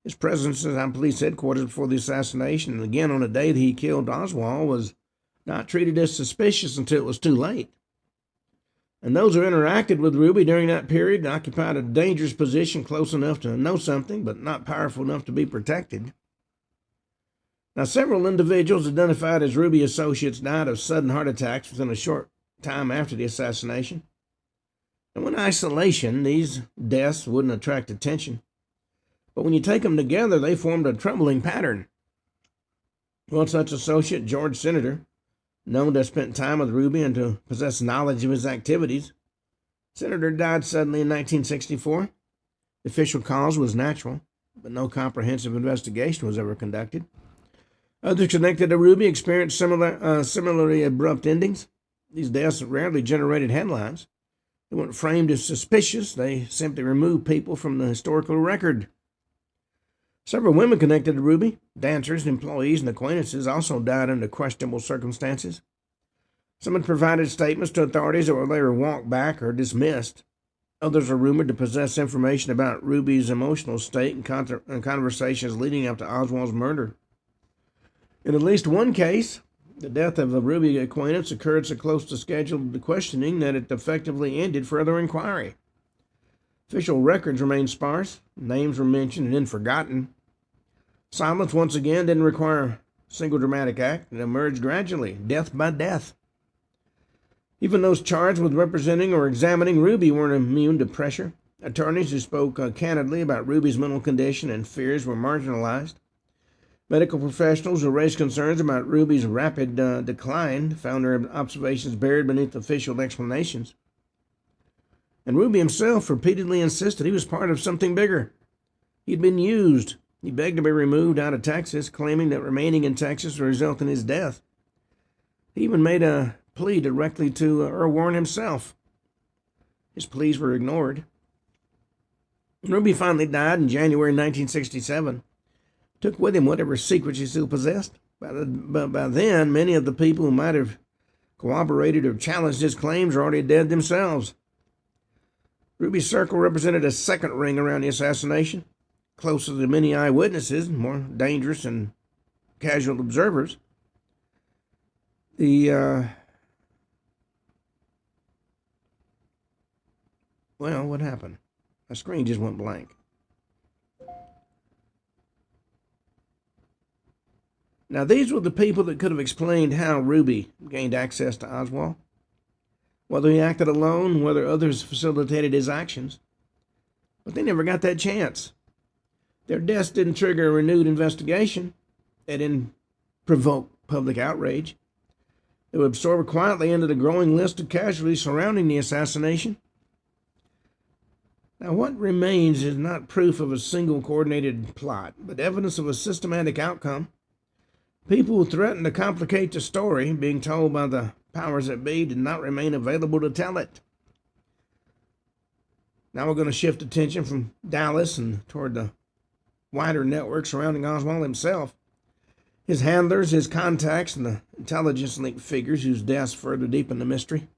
His presence at police headquarters before the assassination and again on the day that he killed Oswald was not treated as suspicious until it was too late. And those who interacted with Ruby during that period occupied a dangerous position close enough to know something, but not powerful enough to be protected. Now, several individuals identified as Ruby associates died of sudden heart attacks within a short time after the assassination. And in isolation, these deaths wouldn't attract attention. But when you take them together, they formed a troubling pattern. One such associate, George Senator, known to have spent time with Ruby and to possess knowledge of his activities. The senator died suddenly in 1964. The official cause was natural, but no comprehensive investigation was ever conducted. Others connected to Ruby experienced similarly abrupt endings. These deaths rarely generated headlines. They weren't framed as suspicious. They simply removed people from the historical record. Several women connected to Ruby, dancers, employees, and acquaintances, also died under questionable circumstances. Some had provided statements to authorities that were later walked back or dismissed. Others are rumored to possess information about Ruby's emotional state and conversations leading up to Oswald's murder. In at least one case, the death of a Ruby acquaintance occurred so close to scheduled questioning that it effectively ended further inquiry. Official records remained sparse, names were mentioned and then forgotten. Silence, once again, didn't require a single dramatic act. It emerged gradually, death by death. Even those charged with representing or examining Ruby weren't immune to pressure. Attorneys who spoke candidly about Ruby's mental condition and fears were marginalized. Medical professionals who raised concerns about Ruby's rapid decline found their observations buried beneath official explanations. And Ruby himself repeatedly insisted he was part of something bigger. He'd been used. He begged to be removed out of Texas, claiming that remaining in Texas would result in his death. He even made a plea directly to Earl Warren himself. His pleas were ignored. Ruby finally died in January 1967. Took with him whatever secrets he still possessed. But by then, many of the people who might have corroborated or challenged his claims were already dead themselves. Ruby's circle represented a second ring around the assassination, closer to many eyewitnesses, more dangerous than casual observers. Well, what happened? My screen just went blank. Now, these were the people that could have explained how Ruby gained access to Oswald, whether he acted alone, whether others facilitated his actions. But they never got that chance. Their deaths didn't trigger a renewed investigation. They didn't provoke public outrage. They were absorbed quietly into the growing list of casualties surrounding the assassination. Now, what remains is not proof of a single coordinated plot, but evidence of a systematic outcome. People who threatened to complicate the story, being told by the powers that be, did not remain available to tell it. Now we're going to shift attention from Dallas and toward the wider network surrounding Oswald himself, his handlers, his contacts, and the intelligence-linked figures whose deaths further deepen the mystery.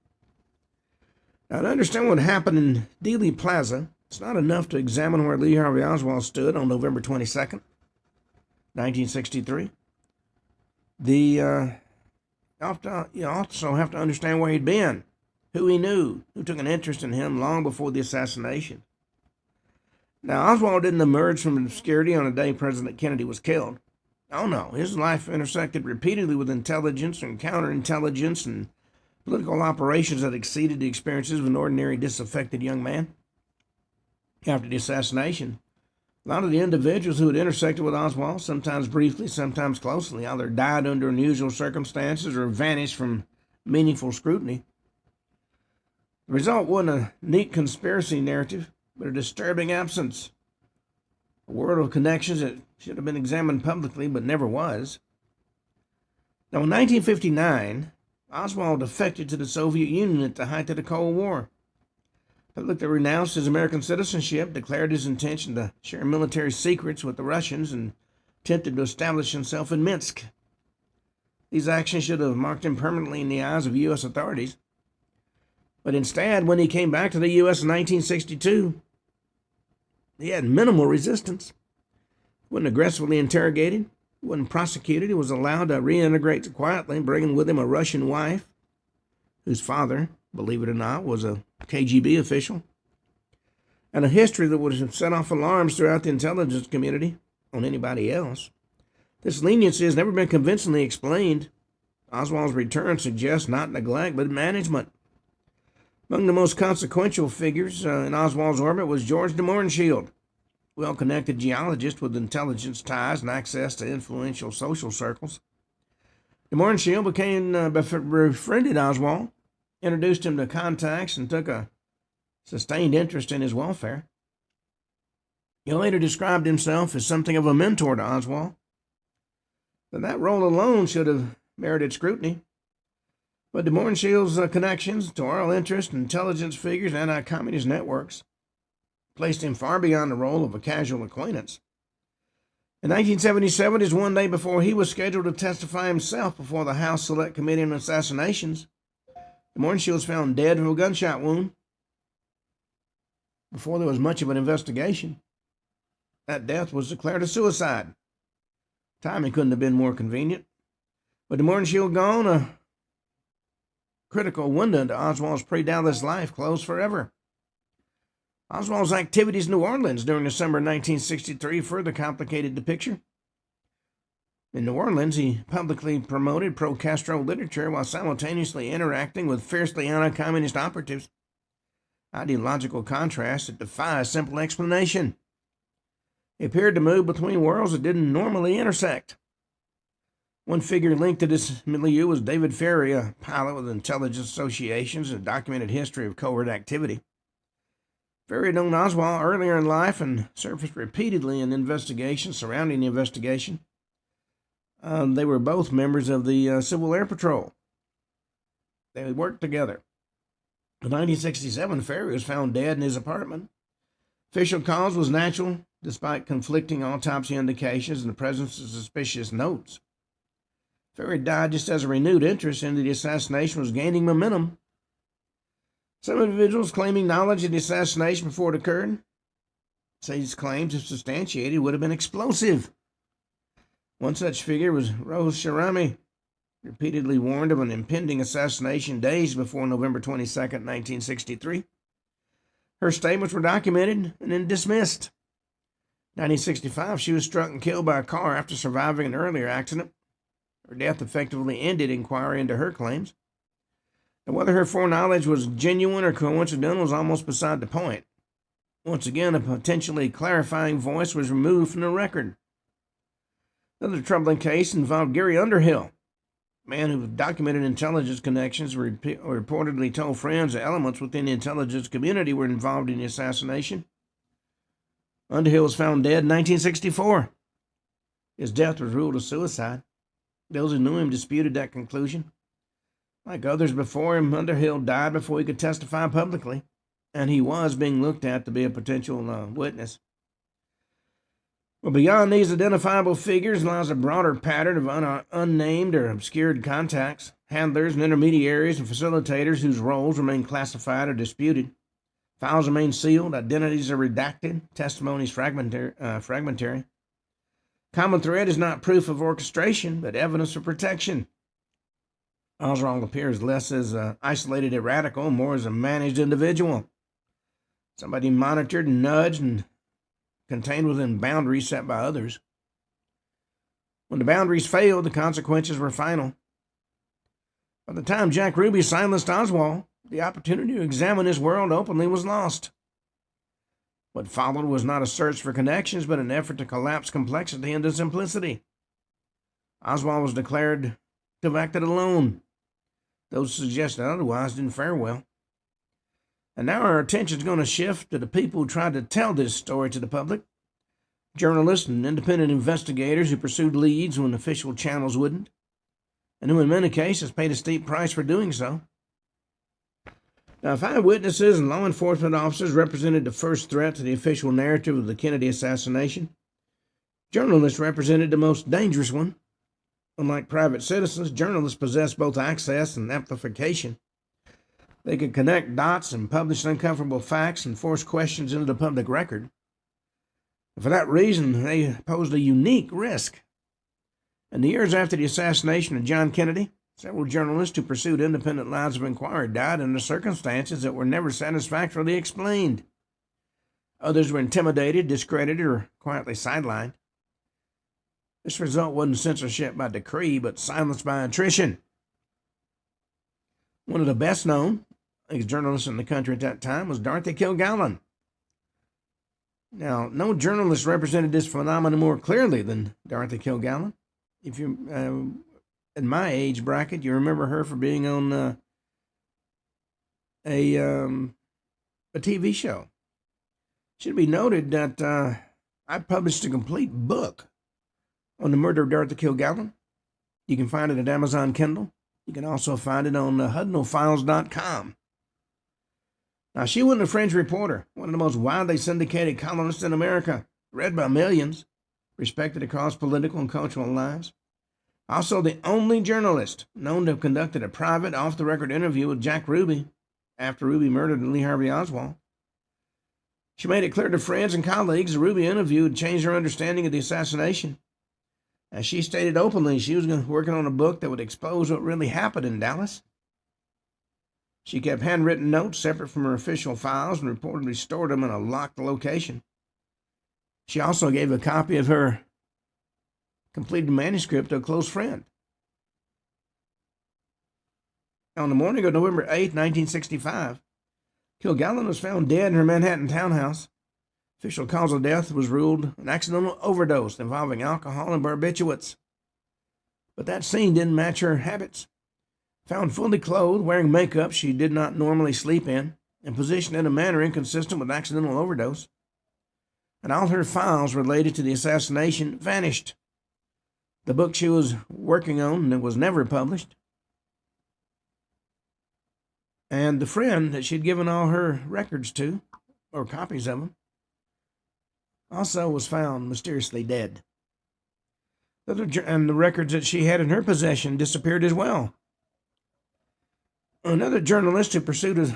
Now, to understand what happened in Dealey Plaza, it's not enough to examine where Lee Harvey Oswald stood on November 22nd, 1963. You also have to understand where he'd been, who he knew, who took an interest in him long before the assassination. Now, Oswald didn't emerge from obscurity on the day President Kennedy was killed. Oh no, his life intersected repeatedly with intelligence and counterintelligence and political operations that exceeded the experiences of an ordinary disaffected young man. After the assassination, a lot of the individuals who had intersected with Oswald, sometimes briefly, sometimes closely, either died under unusual circumstances or vanished from meaningful scrutiny. The result wasn't a neat conspiracy narrative, but a disturbing absence. A world of connections that should have been examined publicly, but never was. Now, in 1959, Oswald defected to the Soviet Union at the height of the Cold War. Publicly renounced his American citizenship, declared his intention to share military secrets with the Russians, and attempted to establish himself in Minsk. These actions should have marked him permanently in the eyes of U.S. authorities. But instead, when he came back to the U.S. in 1962, he had minimal resistance. He wasn't aggressively interrogated, he wasn't prosecuted. He was allowed to reintegrate quietly, bringing with him a Russian wife, whose father, believe it or not, was a KGB official, and a history that would have set off alarms throughout the intelligence community on anybody else. This leniency has never been convincingly explained. Oswald's return suggests not neglect, but management. Among the most consequential figures in Oswald's orbit was George de Mohrenschildt, well-connected geologist with intelligence ties and access to influential social circles. DeMornsheel befriended Oswald, introduced him to contacts, and took a sustained interest in his welfare. He later described himself as something of a mentor to Oswald, but that role alone should have merited scrutiny. But DeMornsheel's connections to oil interest, intelligence figures, and anti-communist networks placed him far beyond the role of a casual acquaintance. In 1977, just one day before he was scheduled to testify himself before the House Select Committee on Assassinations, DeMornsheel was found dead from a gunshot wound. Before there was much of an investigation, that death was declared a suicide. Timing couldn't have been more convenient. But DeMornsheel gone, a critical window into Oswald's pre-Dallas life closed forever. Oswald's activities in New Orleans during December 1963 further complicated the picture. In New Orleans, he publicly promoted pro-Castro literature while simultaneously interacting with fiercely anti-communist operatives. Ideological contrast that defies simple explanation. He appeared to move between worlds that didn't normally intersect. One figure linked to this milieu was David Ferry, a pilot with intelligence associations and a documented history of covert activity. Ferry had known Oswald earlier in life and surfaced repeatedly in investigations surrounding the investigation. They were both members of the Civil Air Patrol. They worked together. In 1967, Ferry was found dead in his apartment. Official cause was natural, despite conflicting autopsy indications and the presence of suspicious notes. Ferry died just as a renewed interest in the assassination was gaining momentum. Some individuals claiming knowledge of the assassination before it occurred say these claims, if substantiated, would have been explosive. One such figure was Rose Sharami, repeatedly warned of an impending assassination days before November 22, 1963. Her statements were documented and then dismissed. In 1965, she was struck and killed by a car after surviving an earlier accident. Her death effectively ended inquiry into her claims. And whether her foreknowledge was genuine or coincidental was almost beside the point. Once again, a potentially clarifying voice was removed from the record. Another troubling case involved Gary Underhill, a man who documented intelligence connections, reportedly told friends that elements within the intelligence community were involved in the assassination. Underhill was found dead in 1964. His death was ruled a suicide. Those who knew him disputed that conclusion. Like others before him, Underhill died before he could testify publicly, and he was being looked at to be a potential witness. Well, beyond these identifiable figures lies a broader pattern of unnamed or obscured contacts, handlers and intermediaries and facilitators whose roles remain classified or disputed. Files remain sealed, identities are redacted, testimonies fragmentary. Common thread is not proof of orchestration, but evidence of protection. Oswald appears less as an isolated radical, more as a managed individual. Somebody monitored and nudged and contained within boundaries set by others. When the boundaries failed, the consequences were final. By the time Jack Ruby silenced Oswald, the opportunity to examine his world openly was lost. What followed was not a search for connections, but an effort to collapse complexity into simplicity. Oswald was declared to have acted alone. Those who suggested otherwise didn't fare well. And now our attention is going to shift to the people who tried to tell this story to the public. Journalists and independent investigators who pursued leads when official channels wouldn't, and who in many cases paid a steep price for doing so. Now, if eyewitnesses and law enforcement officers represented the first threat to the official narrative of the Kennedy assassination, journalists represented the most dangerous one. Unlike private citizens, journalists possess both access and amplification. They could connect dots and publish uncomfortable facts and force questions into the public record. For that reason, they posed a unique risk. In the years after the assassination of John Kennedy, several journalists who pursued independent lines of inquiry died under circumstances that were never satisfactorily explained. Others were intimidated, discredited, or quietly sidelined. This result wasn't censorship by decree, but silence by attrition. One of the best known journalists in the country at that time was Dorothy Kilgallen. Now, no journalist represented this phenomenon more clearly than Dorothy Kilgallen. If you in my age bracket, you remember her for being on a TV show. Should be noted that I published a complete book on the murder of Dorothy Kilgallen. You can find it at Amazon Kindle. You can also find it on HudnallFiles.com. Now, she was a French reporter, one of the most widely syndicated columnists in America, read by millions, respected across political and cultural lines. Also, the only journalist known to have conducted a private, off-the-record interview with Jack Ruby after Ruby murdered Lee Harvey Oswald. She made it clear to friends and colleagues the Ruby interview had changed her understanding of the assassination. As she stated openly, she was working on a book that would expose what really happened in Dallas. She kept handwritten notes separate from her official files and reportedly stored them in a locked location. She also gave a copy of her completed manuscript to a close friend. On the morning of November 8, 1965, Kilgallen was found dead in her Manhattan townhouse. Official cause of death was ruled an accidental overdose involving alcohol and barbiturates. But that scene didn't match her habits. Found fully clothed, wearing makeup she did not normally sleep in, and positioned in a manner inconsistent with accidental overdose. And all her files related to the assassination vanished. The book she was working on was never published. And the friend that she'd given all her records to, or copies of them, also was found mysteriously dead. And the records that she had in her possession disappeared as well. Another journalist who pursued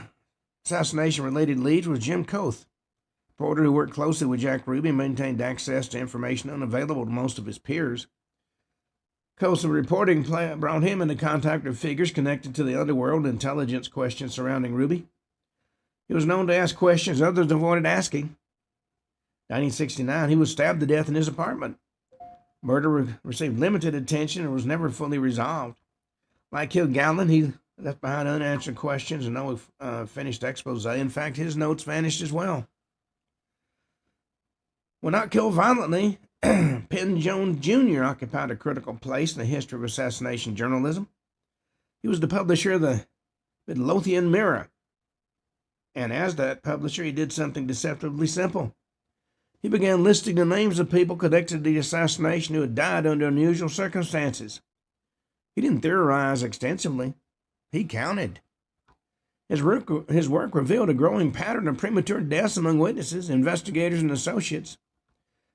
assassination-related leads was Jim Koth, a reporter who worked closely with Jack Ruby and maintained access to information unavailable to most of his peers. Koth's reporting brought him into contact with figures connected to the underworld intelligence questions surrounding Ruby. He was known to ask questions others avoided asking. In 1969, he was stabbed to death in his apartment. Murder received limited attention and was never fully resolved. Like Kilgallen, he left behind unanswered questions and no finished expose. In fact, his notes vanished as well. While not killed violently, Penn Jones Jr. occupied a critical place in the history of assassination journalism. He was the publisher of the Midlothian Mirror. And as that publisher, he did something deceptively simple. He began listing the names of people connected to the assassination who had died under unusual circumstances. He didn't theorize extensively. He counted. His work revealed a growing pattern of premature deaths among witnesses, investigators, and associates.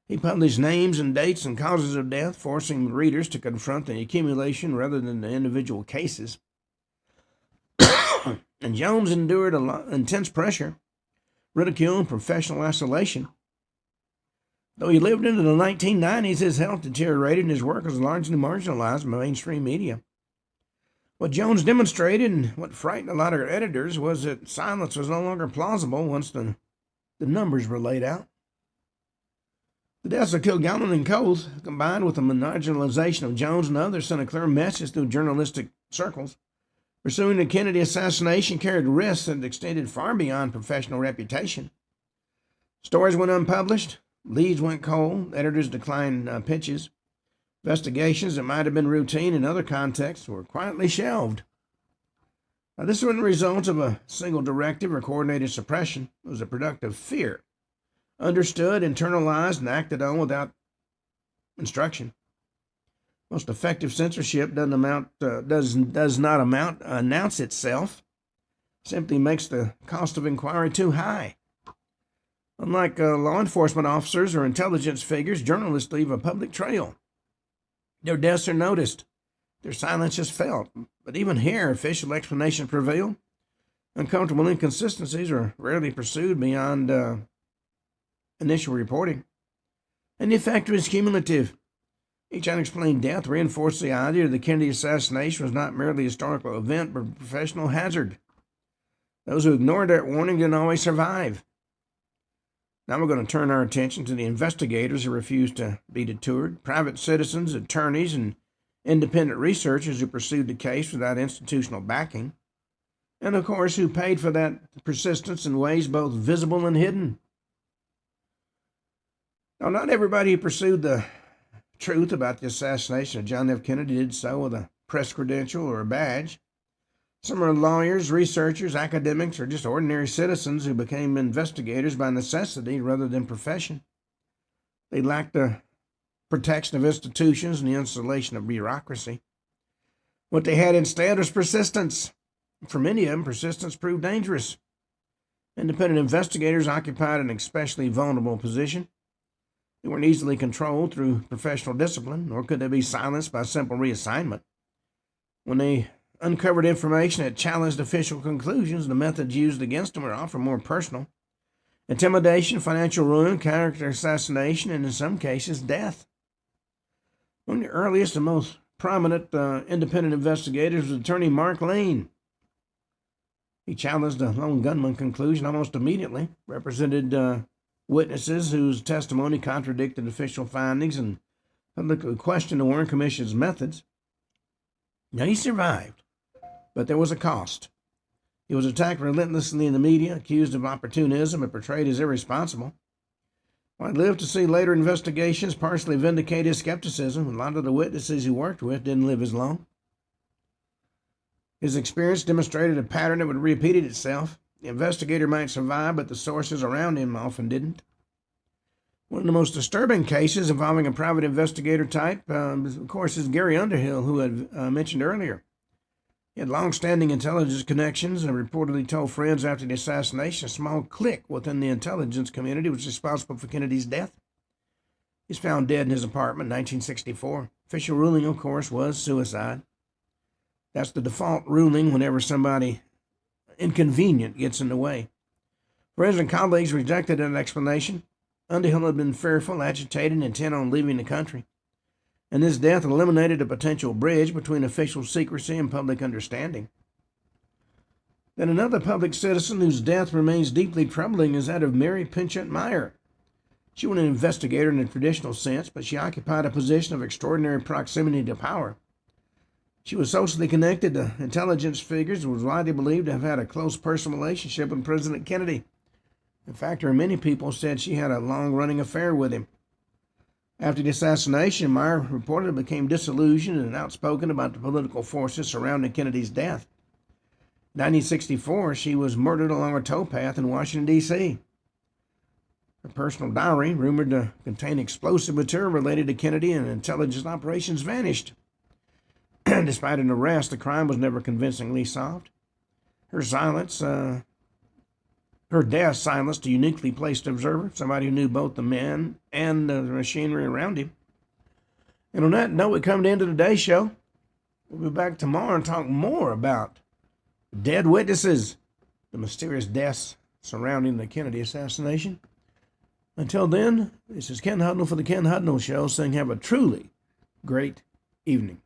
He published names and dates and causes of death, forcing readers to confront the accumulation rather than the individual cases. And Jones endured intense pressure, ridicule, and professional isolation. Though he lived into the 1990s, his health deteriorated and his work was largely marginalized by mainstream media. What Jones demonstrated and what frightened a lot of editors was that silence was no longer plausible once the numbers were laid out. The deaths of Kilgallen and Koth, combined with the marginalization of Jones and others, sent a clear message through journalistic circles. Pursuing the Kennedy assassination carried risks that extended far beyond professional reputation. Stories went unpublished, leads went cold, editors declined pitches. Investigations that might have been routine in other contexts were quietly shelved. Now, this wasn't the result of a single directive or coordinated suppression. It was a product of fear, understood, internalized, and acted on without instruction. Most effective censorship does not announce itself. Simply makes the cost of inquiry too high. Unlike law enforcement officers or intelligence figures, journalists leave a public trail. Their deaths are noticed. Their silence is felt. But even here, official explanations prevail. Uncomfortable inconsistencies are rarely pursued beyond initial reporting. And the effect is cumulative. Each unexplained death reinforced the idea that the Kennedy assassination was not merely a historical event, but a professional hazard. Those who ignored that warning didn't always survive. Now we're going to turn our attention to the investigators who refused to be deterred, private citizens, attorneys, and independent researchers who pursued the case without institutional backing, and of course who paid for that persistence in ways both visible and hidden. Now, not everybody who pursued the truth about the assassination of John F. Kennedy did so with a press credential or a badge. Some are lawyers, researchers, academics, or just ordinary citizens who became investigators by necessity rather than profession. They lacked the protection of institutions and the insulation of bureaucracy. What they had instead was persistence. For many of them, persistence proved dangerous. Independent investigators occupied an especially vulnerable position. They weren't easily controlled through professional discipline, nor could they be silenced by simple reassignment. When they uncovered information that challenged official conclusions, the methods used against them were often more personal. Intimidation, financial ruin, character assassination, and in some cases, death. One of the earliest and most prominent independent investigators was attorney Mark Lane. He challenged the lone gunman conclusion almost immediately, represented witnesses whose testimony contradicted official findings, and publicly questioned the Warren Commission's methods. Now, he survived, but there was a cost. He was attacked relentlessly in the media, accused of opportunism, and portrayed as irresponsible. I'd live to see later investigations partially vindicate his skepticism. A lot of the witnesses he worked with didn't live as long. His experience demonstrated a pattern that would repeat itself. The investigator might survive, but the sources around him often didn't. One of the most disturbing cases involving a private investigator type, of course, is Gary Underhill, who I mentioned earlier. He had long-standing intelligence connections and reportedly told friends after the assassination a small clique within the intelligence community was responsible for Kennedy's death. He was found dead in his apartment in 1964. Official ruling, of course, was suicide. That's the default ruling whenever somebody inconvenient gets in the way. Friends and colleagues rejected that explanation. Underhill had been fearful, agitated, and intent on leaving the country. And this death eliminated a potential bridge between official secrecy and public understanding. Then another public citizen whose death remains deeply troubling is that of Mary Pinchot Meyer. She was an investigator in the traditional sense, but she occupied a position of extraordinary proximity to power. She was socially connected to intelligence figures and was widely believed to have had a close personal relationship with President Kennedy. In fact, many people said she had a long-running affair with him. After the assassination, Meyer reportedly became disillusioned and outspoken about the political forces surrounding Kennedy's death. In 1964, she was murdered along a towpath in Washington, D.C. Her personal diary, rumored to contain explosive material related to Kennedy and intelligence operations, vanished. Despite an arrest, the crime was never convincingly solved. Her death silenced a uniquely placed observer, somebody who knew both the man and the machinery around him. And on that note, we come to the end of today's show. We'll be back tomorrow and talk more about dead witnesses, the mysterious deaths surrounding the Kennedy assassination. Until then, this is Ken Hudnall for the Ken Hudnall Show, saying have a truly great evening.